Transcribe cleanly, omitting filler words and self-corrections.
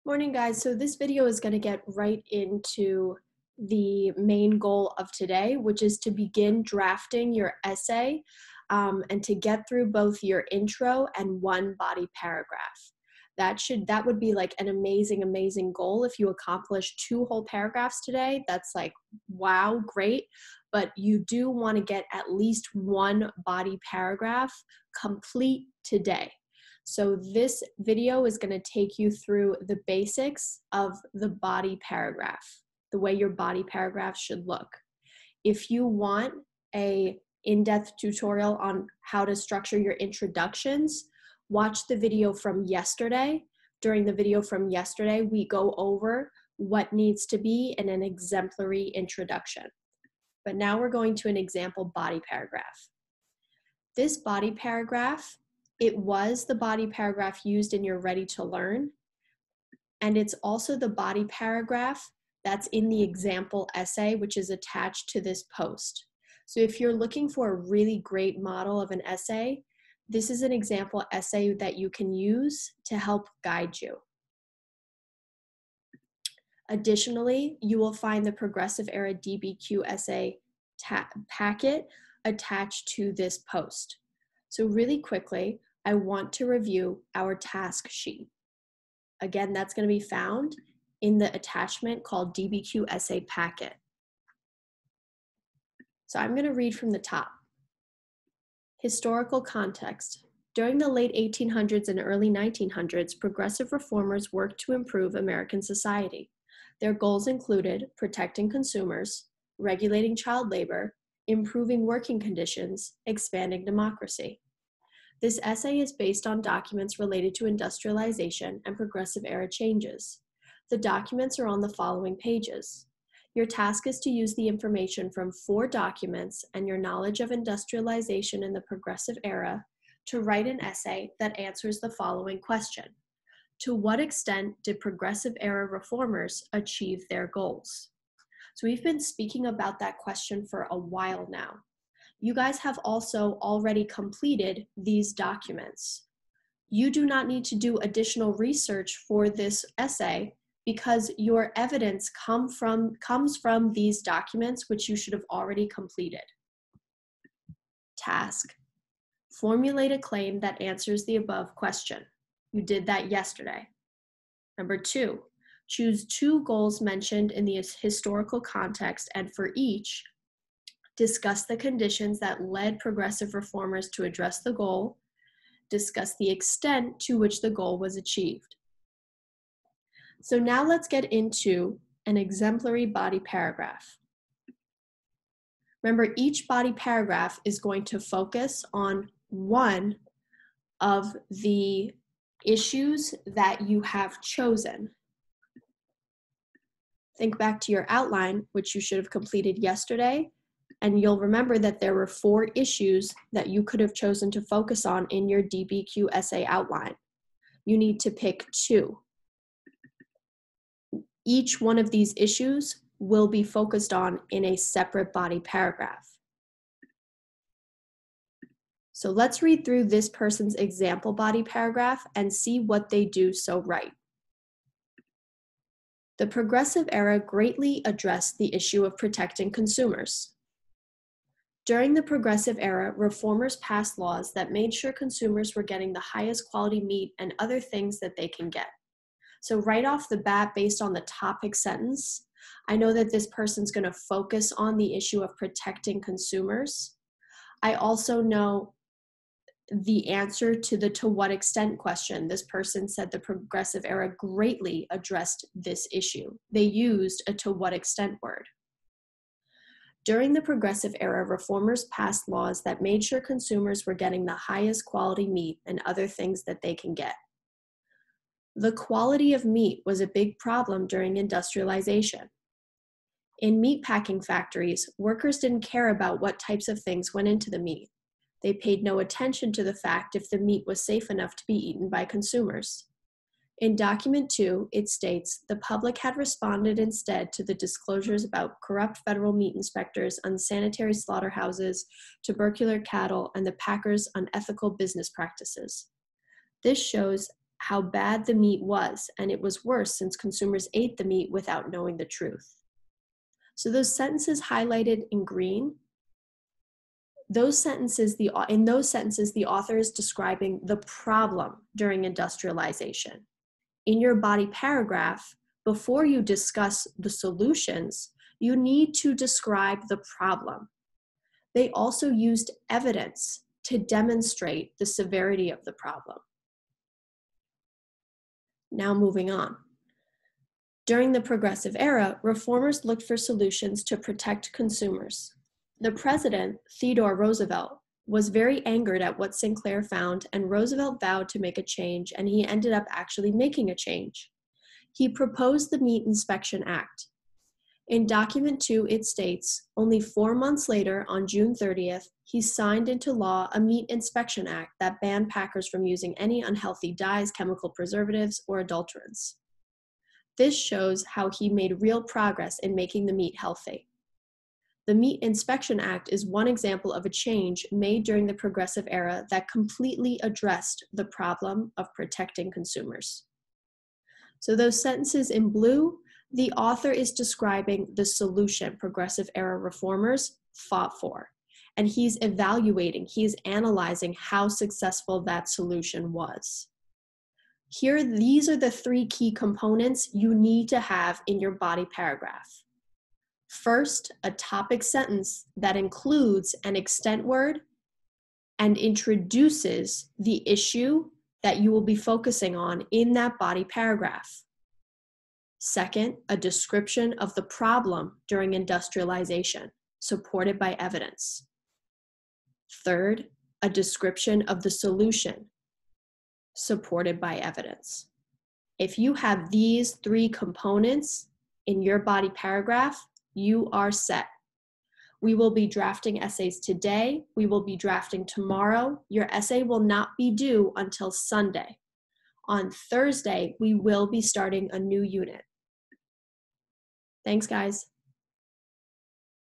Morning, guys. So this video is going to get right into the main goal of today, which is to begin drafting your essay and to get through both your intro and one body paragraph. That would be like an amazing goal. If you accomplish 2 whole paragraphs today, that's like, wow, great. But you do want to get at least 1 body paragraph complete today. So this video is going to take you through the basics of the body paragraph, the way your body paragraph should look. If you want an in-depth tutorial on how to structure your introductions, watch the video from yesterday. During the video from yesterday, we go over what needs to be in an exemplary introduction. But now we're going to an example body paragraph. This body paragraph, it was the body paragraph used in your Ready to Learn, and it's also the body paragraph that's in the example essay, which is attached to this post. So if you're looking for a really great model of an essay, this is an example essay that you can use to help guide you. Additionally, you will find the Progressive Era DBQ essay packet attached to this post. So really quickly, I want to review our task sheet. Again, that's going to be found in the attachment called DBQ Essay Packet. So I'm going to read from the top. Historical context. During the late 1800s and early 1900s, progressive reformers worked to improve American society. Their goals included protecting consumers, regulating child labor, improving working conditions, expanding democracy. This essay is based on documents related to industrialization and progressive era changes. The documents are on the following pages. Your task is to use the information from 4 documents and your knowledge of industrialization in the progressive era to write an essay that answers the following question. To what extent did progressive era reformers achieve their goals? So we've been speaking about that question for a while now. You guys have also already completed these documents. You do not need to do additional research for this essay because your evidence comes from these documents, which you should have already completed. Task. Formulate a claim that answers the above question. You did that yesterday. Number 2, choose 2 goals mentioned in the historical context, and for each, discuss the conditions that led progressive reformers to address the goal, discuss the extent to which the goal was achieved. So now let's get into an exemplary body paragraph. Remember, each body paragraph is going to focus on one of the issues that you have chosen. Think back to your outline, which you should have completed yesterday, and you'll remember that there were 4 issues that you could have chosen to focus on in your DBQ essay outline. You need to pick 2. Each one of these issues will be focused on in a separate body paragraph. So let's read through this person's example body paragraph and see what they do so right. The progressive era greatly addressed the issue of protecting consumers. During the progressive era, reformers passed laws that made sure consumers were getting the highest quality meat and other things that they can get. So right off the bat, based on the topic sentence, I know that this person's going to focus on the issue of protecting consumers. I also know the answer to the to what extent question. This person said the progressive era greatly addressed this issue. They used a to what extent word. During the progressive era, reformers passed laws that made sure consumers were getting the highest quality meat and other things that they can get. The quality of meat was a big problem during industrialization. In meatpacking factories, workers didn't care about what types of things went into the meat. They paid no attention to the fact if the meat was safe enough to be eaten by consumers. In document 2, it states, the public had responded instead to the disclosures about corrupt federal meat inspectors, unsanitary slaughterhouses, tubercular cattle, and the packers' unethical business practices. This shows how bad the meat was, and it was worse since consumers ate the meat without knowing the truth. So those sentences highlighted in green, in those sentences, the author is describing the problem during industrialization. In your body paragraph, before you discuss the solutions, you need to describe the problem. They also used evidence to demonstrate the severity of the problem. Now moving on. During the Progressive Era, reformers looked for solutions to protect consumers. The president, Theodore Roosevelt, was very angered at what Sinclair found, and Roosevelt vowed to make a change, and he ended up actually making a change. He proposed the Meat Inspection Act. In Document 2, it states, only 4 months later, on June 30th, he signed into law a Meat Inspection Act that banned packers from using any unhealthy dyes, chemical preservatives, or adulterants. This shows how he made real progress in making the meat healthy. The Meat Inspection Act is one example of a change made during the Progressive Era that completely addressed the problem of protecting consumers. So those sentences in blue, the author is describing the solution Progressive Era reformers fought for, and he's evaluating, he's analyzing how successful that solution was. Here, these are the 3 key components you need to have in your body paragraph. First, a topic sentence that includes an extent word and introduces the issue that you will be focusing on in that body paragraph. Second, a description of the problem during industrialization, supported by evidence. Third, a description of the solution, supported by evidence. If you have these 3 components in your body paragraph, you are set. We will be drafting essays today. We will be drafting tomorrow. Your essay will not be due until Sunday. On Thursday, we will be starting a new unit. Thanks, guys.